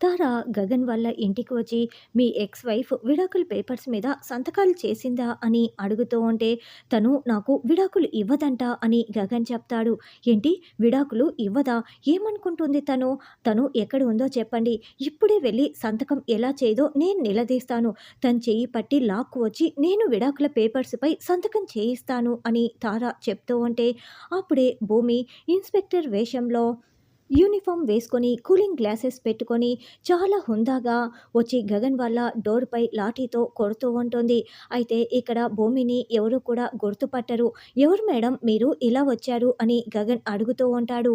తార గగన్ వాళ్ళ ఇంటికి వచ్చి మీ ఎక్స్ వైఫ్ విడాకుల పేపర్స్ మీద సంతకాలు చేసిందా అని అడుగుతూ ఉంటే తను నాకు విడాకులు ఇవ్వదంట అని గగన్ చెప్తాడు. ఏంటి, విడాకులు ఇవ్వదా? ఏమనుకుంటుంది తను? తను ఎక్కడ ఉందో చెప్పండి, ఇప్పుడే వెళ్ళి సంతకం ఎలా చేయదో నేను నిలదీస్తాను. తను చెయ్యి పట్టి లాక్కు వచ్చి నేను విడాకుల పేపర్స్పై సంతకం చేయిస్తాను అని తార చెప్తూ ఉంటే అప్పుడే భూమి ఇన్స్పెక్టర్ వేషంలో యూనిఫామ్ వేసుకొని, కూలింగ్ గ్లాసెస్ పెట్టుకొని, చాలా హుందాగా వచ్చి గగన్ వాళ్ళ డోర్‌పై లాఠీతో కొడుతూ ఉంటుంది. అయితే ఇక్కడ భూమిని ఎవరు కూడా గుర్తుపట్టరు. "ఎవరు మేడం మీరు ఇలా వచ్చారు?" అని గగన్ అడుగుతూ ఉంటాడు.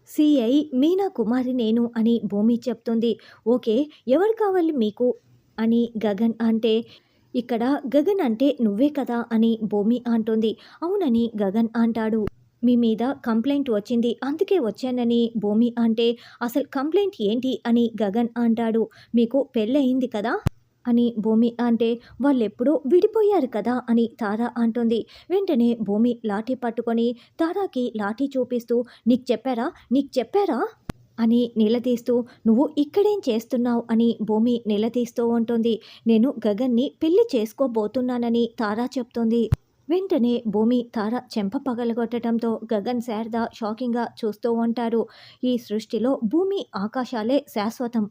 "సీఐ మీనా కుమారి నేను" అని భూమి చెప్తుంది. "ఓకే. ఎవరు కావాలి మీకు?" అని గగన్ అంటే, "ఇక్కడ గగన్ అంటే నువ్వే కదా!" అని భూమి అంటుంది. "అవునని" గగన్ అంటాడు. "మీ మీద కంప్లెయింట్ వచ్చింది. అందుకే వచ్చానని" భూమి అంటే, "అసలు కంప్లెయింట్ ఏంటి?" అని గగన్ అంటాడు. "మీకు పెళ్లయింది కదా!" అని భూమి అంటే, "వాళ్ళెప్పుడో విడిపోయారు కదా!" అని తార అంటుంది. వెంటనే భూమి లాఠీ పట్టుకొని తారకి లాఠీ చూపిస్తూ, "నీకు చెప్పారా? నీకు చెప్పారా?" అని నిలదీస్తూ, "నువ్వు ఇక్కడేం చేస్తున్నావు?" అని భూమి నిలదీస్తూ ఉంటుంది. "నేను గగన్‌ని పెళ్లి చేసుకోబోతున్నానని" తార చెప్తుంది. వెంటనే భూమి తార చెంప పగలగొట్టడంతో గగన్ శారద షాకింగ్గా చూస్తూ ఉంటారు. ఈ సృష్టిలో భూమి ఆకాశాలే శాశ్వతం.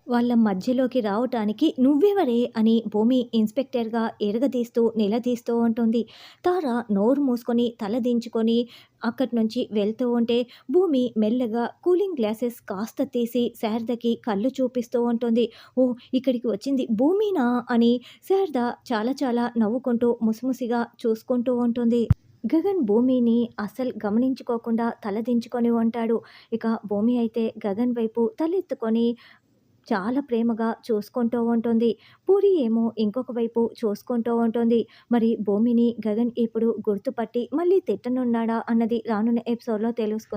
వాళ్ళ మధ్యలోకి రావటానికి నువ్వెవరే అని భూమి ఇన్స్పెక్టర్గా ఎరగదీస్తూ నిలదీస్తూ ఉంటుంది. తార నోరు మూసుకొని తల దించుకొని అక్కడి నుంచి వెళ్తూ ఉంటే భూమి మెల్లగా కూలింగ్ గ్లాసెస్ కాస్త తీసి శారదకి కళ్ళు చూపిస్తూ ఉంటుంది. "ఓ, ఇక్కడికి వచ్చింది భూమినా?" అని శారద చాలా చాలా నవ్వుకుంటూ ముసిముసిగా చూసుకుంటూ ఉంటుంది. గగన్ భూమిని అస్సలు గమనించుకోకుండా తలదించుకొని ఉంటాడు. ఇక భూమి అయితే గగన్ వైపు తలెత్తుకొని చాలా ప్రేమగా చూసుకుంటూ ఉంటుంది. పూరి ఏమో ఇంకొక వైపు చూసుకుంటూ ఉంటుంది. మరి భూమిని గగన్ ఇప్పుడు గుర్తుపట్టి మళ్ళీ తిట్టనున్నాడా అన్నది రానున్న ఎపిసోడ్‌లో తెలుసుకుందాం.